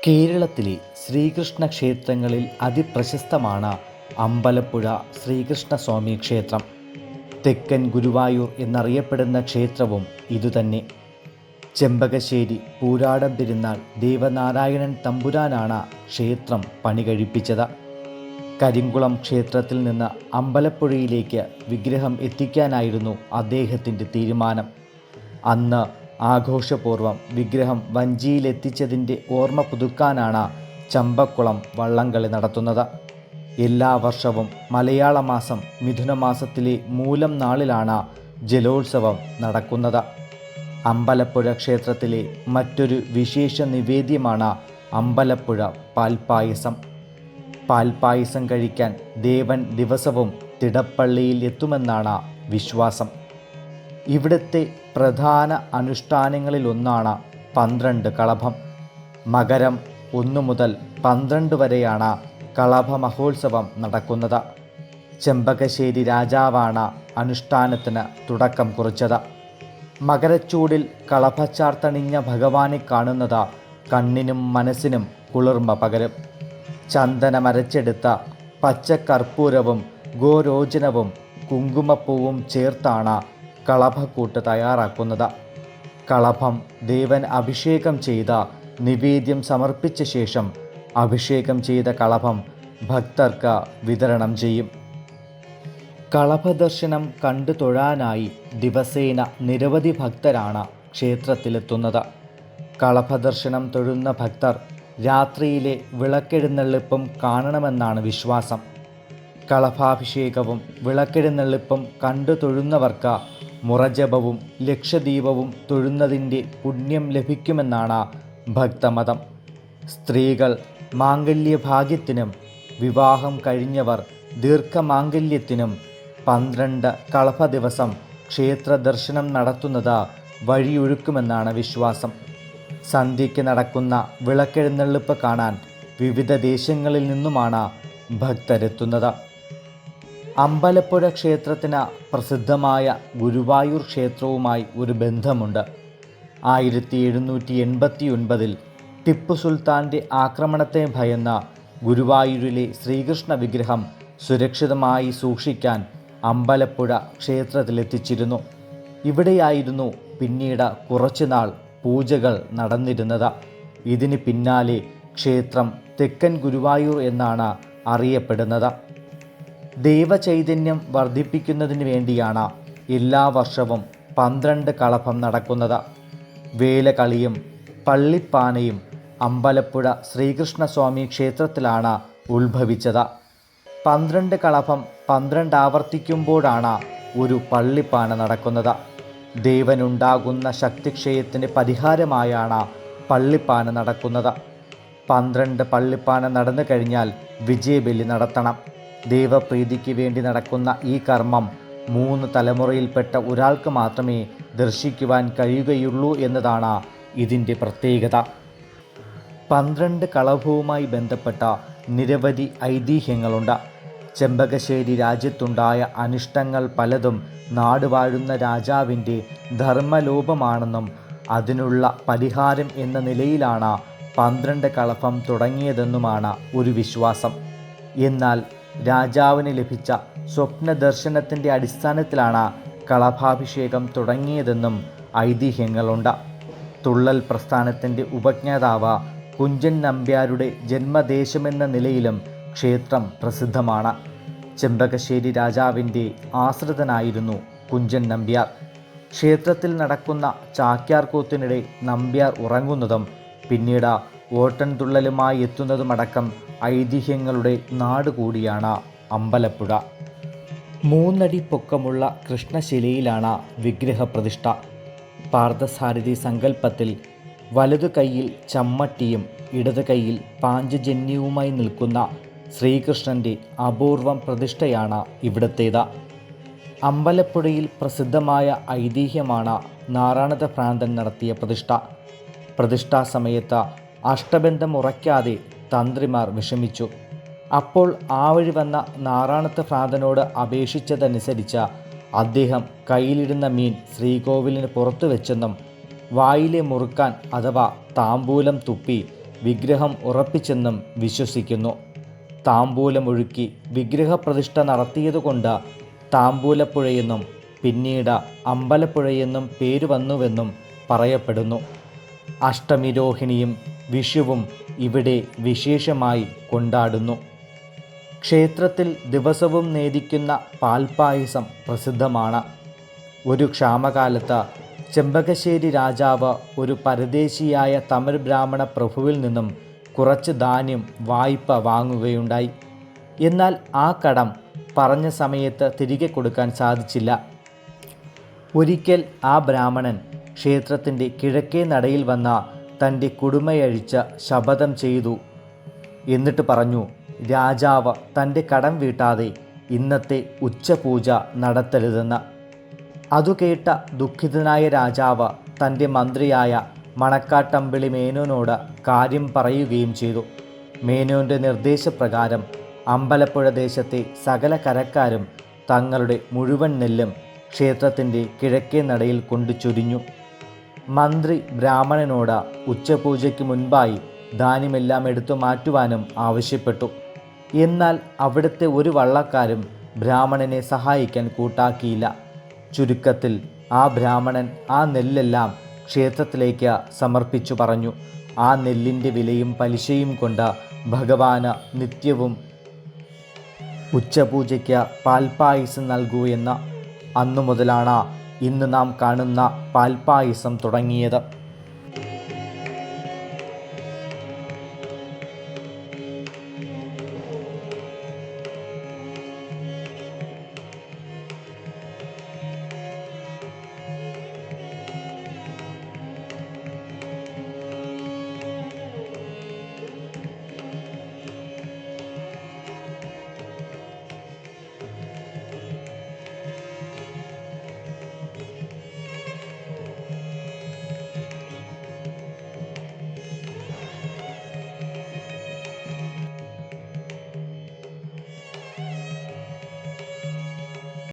കേരളത്തിലെ ശ്രീകൃഷ്ണ ക്ഷേത്രങ്ങളിൽ അതിപ്രശസ്തമാണ് അമ്പലപ്പുഴ ശ്രീകൃഷ്ണസ്വാമി ക്ഷേത്രം. തെക്കൻ ഗുരുവായൂർ എന്നറിയപ്പെടുന്ന ക്ഷേത്രവും ഇതുതന്നെ. ചെമ്പകശ്ശേരി പൂരാടം പെരുന്നാൾ ദേവനാരായണൻ തമ്പുരാനാണ് ക്ഷേത്രം പണികഴിപ്പിച്ചത്. കരിങ്കുളം ക്ഷേത്രത്തിൽ നിന്ന് അമ്പലപ്പുഴയിലേക്ക് വിഗ്രഹം എത്തിക്കാനായിരുന്നു അദ്ദേഹത്തിൻ്റെ തീരുമാനം. അന്ന് ആഘോഷപൂർവ്വം വിഗ്രഹം വഞ്ചിയിലെത്തിച്ചതിൻ്റെ ഓർമ്മ പുതുക്കാനാണ് ചമ്പക്കുളം വള്ളംകളി നടത്തുന്നത്. എല്ലാ വർഷവും മലയാള മാസം മിഥുനമാസത്തിലെ മൂലം നാളിലാണ് ജലോത്സവം നടക്കുന്നത്. അമ്പലപ്പുഴ ക്ഷേത്രത്തിലെ മറ്റൊരു വിശേഷ നിവേദ്യമാണ് അമ്പലപ്പുഴ പാൽപ്പായസം. പാൽപ്പായസം കഴിക്കാൻ ദേവൻ ദിവസവും തിടപ്പള്ളിയിൽ എത്തുമെന്നാണ് വിശ്വാസം. ഇവിടുത്തെ പ്രധാന അനുഷ്ഠാനങ്ങളിലൊന്നാണ് 12 കളഭം. മകരം 1 മുതൽ 12 വരെയാണ് കളഭ മഹോത്സവം നടക്കുന്നത്. ചെമ്പകശ്ശേരി രാജാവാണ് അനുഷ്ഠാനത്തിന് തുടക്കം കുറിച്ചത്. മകരച്ചൂടിൽ കളഭച്ചാർത്തണിഞ്ഞ ഭഗവാനെ കാണുന്നത് കണ്ണിനും മനസ്സിനും കുളിർമ പകരും. ചന്ദനമരച്ചെടുത്ത പച്ചക്കർപ്പൂരവും ഗോരോചനവും കുങ്കുമപ്പൂവും ചേർത്താണ് കളഭക്കൂട്ട് തയ്യാറാക്കുന്നത്. കളഭം ദേവൻ അഭിഷേകം ചെയ്ത നിവേദ്യം സമർപ്പിച്ച ശേഷം അഭിഷേകം ചെയ്ത കളഭം ഭക്തർക്ക് വിതരണം ചെയ്യും. കളഭദർശനം കണ്ടു തൊഴാനായി ദിവസേന നിരവധി ഭക്തരാണ് ക്ഷേത്രത്തിലെത്തുന്നത്. കളഭദർശനം തൊഴുന്ന ഭക്തർ രാത്രിയിലെ വിളക്കെഴുന്നള്ളിപ്പും കാണണമെന്നാണ് വിശ്വാസം. കളഭാഭിഷേകവും വിളക്കെഴുന്നള്ളിപ്പും കണ്ടു തൊഴുന്നവർക്ക് മുറജപവും ലക്ഷദീപവും തൊഴുന്നതിൻ്റെ പുണ്യം ലഭിക്കുമെന്നാണ് ഭക്തമതം. സ്ത്രീകൾ മാംഗല്യഭാഗ്യത്തിനും വിവാഹം കഴിഞ്ഞവർ ദീർഘമാംഗല്യത്തിനും 12 കളഭ ദിവസം ക്ഷേത്ര ദർശനം നടത്തുന്നത് വഴിയൊഴുക്കുമെന്നാണ് വിശ്വാസം. സന്ധ്യയ്ക്ക് നടക്കുന്ന വിളക്കെഴുന്നള്ളിപ്പ് കാണാൻ വിവിധ ദേശങ്ങളിൽ നിന്നുമാണ് ഭക്തരെത്തുന്നത്. അമ്പലപ്പുഴ ക്ഷേത്രത്തിന് പ്രസിദ്ധമായ ഗുരുവായൂർ ക്ഷേത്രവുമായി ഒരു ബന്ധമുണ്ട്. 1789 ടിപ്പു സുൽത്താൻ്റെ ആക്രമണത്തെ ഭയന്ന ഗുരുവായൂരിലെ ശ്രീകൃഷ്ണ വിഗ്രഹം സുരക്ഷിതമായി സൂക്ഷിക്കാൻ അമ്പലപ്പുഴ ക്ഷേത്രത്തിലെത്തിച്ചിരുന്നു. ഇവിടെയായിരുന്നു പിന്നീട് കുറച്ചുനാൾ പൂജകൾ നടന്നിരുന്നത്. ഇതിന് പിന്നാലെ ക്ഷേത്രം തെക്കൻ ഗുരുവായൂർ എന്നാണ് അറിയപ്പെടുന്നത്. ദൈവചൈതന്യം വർദ്ധിപ്പിക്കുന്നതിന് വേണ്ടിയാണ് എല്ലാ വർഷവും 12 കളഭം നടക്കുന്നത്. വേലകളിയും പള്ളിപ്പാനയും അമ്പലപ്പുഴ ശ്രീകൃഷ്ണസ്വാമി ക്ഷേത്രത്തിലാണ് ഉത്ഭവിച്ചത്. 12 കളഭം 12 ആവർത്തിക്കുമ്പോഴാണ് ഒരു പള്ളിപ്പാന നടക്കുന്നത്. ദേവനുണ്ടാകുന്ന ശക്തിക്ഷയത്തിന് പരിഹാരമായാണ് പള്ളിപ്പാന നടക്കുന്നത്. 12 പള്ളിപ്പാന നടന്നു കഴിഞ്ഞാൽ വിജയബലി നടത്തണം. ദൈവപ്രീതിക്ക് വേണ്ടി നടക്കുന്ന ഈ കർമ്മം 3 തലമുറയിൽപ്പെട്ട ഒരാൾക്ക് മാത്രമേ ദർശിക്കുവാൻ കഴിയുകയുള്ളൂ എന്നതാണ് ഇതിൻ്റെ പ്രത്യേകത. 12 കളഭവുമായി ബന്ധപ്പെട്ട നിരവധി ഐതിഹ്യങ്ങളുണ്ട്. ചെമ്പകശ്ശേരി രാജ്യത്തുണ്ടായ അനിഷ്ടങ്ങൾ പലതും നാടുവാഴുന്ന രാജാവിൻ്റെ ധർമ്മലോപമാണെന്നും അതിനുള്ള പരിഹാരം എന്ന നിലയിലാണ് 12 കളഭം തുടങ്ങിയതെന്നുമാണ് ഒരു വിശ്വാസം. എന്നാൽ രാജാവിന് ലഭിച്ച സ്വപ്ന ദർശനത്തിൻ്റെ അടിസ്ഥാനത്തിലാണ് കളഭാഭിഷേകം തുടങ്ങിയതെന്നും ഐതിഹ്യങ്ങളുണ്ട്. തുള്ളൽ പ്രസ്ഥാനത്തിൻ്റെ ഉപജ്ഞാതാവ് കുഞ്ചൻ നമ്പ്യാരുടെ ജന്മദേശമെന്ന നിലയിലും ക്ഷേത്രം പ്രസിദ്ധമാണ്. ചെമ്പകശ്ശേരി രാജാവിൻ്റെ ആശ്രിതനായിരുന്നു കുഞ്ചൻ നമ്പ്യാർ. ക്ഷേത്രത്തിൽ നടക്കുന്ന ചാക്യാർകൂത്തിനിടെ നമ്പ്യാർ ഉറങ്ങുന്നതും പിന്നീട് ഓട്ടൻതുള്ളലുമായി എത്തുന്നതുമടക്കം ഐതിഹ്യങ്ങളുടെ നാട് കൂടിയാണ് അമ്പലപ്പുഴ. 3 അടി പൊക്കമുള്ള കൃഷ്ണശിലയിലാണ് വിഗ്രഹപ്രതിഷ്ഠ. പാർത്ഥസാരഥി സങ്കല്പത്തിൽ വലതു കൈയിൽ ചമ്മട്ടിയും ഇടതു കൈയിൽ പാഞ്ചജന്യവുമായി നിൽക്കുന്ന ശ്രീകൃഷ്ണൻ്റെ അപൂർവം പ്രതിഷ്ഠയാണ് ഇവിടത്തേത്. അമ്പലപ്പുഴയിൽ പ്രസിദ്ധമായ ഐതിഹ്യമാണ് നാറാണതഭ്രാന്തൻ നടത്തിയ പ്രതിഷ്ഠ. പ്രതിഷ്ഠാ സമയത്ത് അഷ്ടബന്ധം ഉറയ്ക്കാതെ തന്ത്രിമാർ വിഷമിച്ചു. അപ്പോൾ ആ വഴി വന്ന നാറാണത്ത് ഭ്രാന്തനോട് അപേക്ഷിച്ചതനുസരിച്ച് അദ്ദേഹം കയ്യിലിടുന്ന മീൻ ശ്രീകോവിലിന് പുറത്തു വെച്ചെന്നും വായിലെ മുറുക്കാൻ അഥവാ താമ്പൂലം തുപ്പി വിഗ്രഹം ഉറപ്പിച്ചെന്നും വിശ്വസിക്കുന്നു. താമ്പൂലമൊഴുക്കി വിഗ്രഹപ്രതിഷ്ഠ നടത്തിയതുകൊണ്ട് താമ്പൂലപ്പുഴയെന്നും പിന്നീട് അമ്പലപ്പുഴയെന്നും പേര് വന്നുവെന്നും പറയപ്പെടുന്നു. അഷ്ടമിരോഹിണിയും വിഷുവും ഇവിടെ വിശേഷമായി കൊണ്ടാടുന്നു. ക്ഷേത്രത്തിൽ ദിവസവും നേദിക്കുന്ന പാൽപ്പായസം പ്രസിദ്ധമാണ്. ഒരു ക്ഷാമകാലത്ത് ചെമ്പകശ്ശേരി രാജാവ് ഒരു പരദേശിയായ തമിഴ് ബ്രാഹ്മണ പ്രഭുവിൽ നിന്നും കുറച്ച് ധാന്യം വായ്പ വാങ്ങുകയുണ്ടായി. എന്നാൽ ആ കടം പറഞ്ഞ സമയത്ത് തിരികെ കൊടുക്കാൻ സാധിച്ചില്ല. ഒരിക്കൽ ആ ബ്രാഹ്മണൻ ക്ഷേത്രത്തിൻ്റെ കിഴക്കേ നടയിൽ വന്ന തൻ്റെ കുടുമയഴിച്ച് ശപഥം ചെയ്തു. എന്നിട്ട് പറഞ്ഞു, രാജാവ് തൻ്റെ കടം വീട്ടാതെ ഇന്നത്തെ ഉച്ചപൂജ നടത്തരുതെന്ന്. അതു കേട്ട ദുഃഖിതനായ രാജാവ് തൻ്റെ മന്ത്രിയായ മണക്കാട്ടമ്പിളി മേനോനോട് കാര്യം പറയുകയും ചെയ്തു. മേനോൻ്റെ നിർദ്ദേശപ്രകാരം അമ്പലപ്പുഴ ദേശത്തെ സകല കരക്കാരും തങ്ങളുടെ മുഴുവൻ നെല്ലും ക്ഷേത്രത്തിൻ്റെ കിഴക്കേ നടയിൽ കൊണ്ടു ചൊരിഞ്ഞു. മന്ത്രി ബ്രാഹ്മണനോട് ഉച്ചപൂജയ്ക്ക് മുൻപായി ധാന്യമെല്ലാം എടുത്തു മാറ്റുവാനും ആവശ്യപ്പെട്ടു. എന്നാൽ അവിടുത്തെ ഒരു വള്ളക്കാരും ബ്രാഹ്മണനെ സഹായിക്കാൻ കൂട്ടാക്കിയില്ല. ചുരുക്കത്തിൽ ആ ബ്രാഹ്മണൻ ആ നെല്ലെല്ലാം ക്ഷേത്രത്തിലേക്ക് സമർപ്പിച്ചു പറഞ്ഞു, ആ നെല്ലിൻ്റെ വിലയും പലിശയും കൊണ്ട് ഭഗവാന് നിത്യവും ഉച്ചപൂജയ്ക്ക് പാൽപ്പായസം നൽകൂ എന്ന്. അന്നു മുതലാണ് ഇന്ന് നാം കാണുന്ന പാൽപ്പായസം തുടങ്ങിയത്.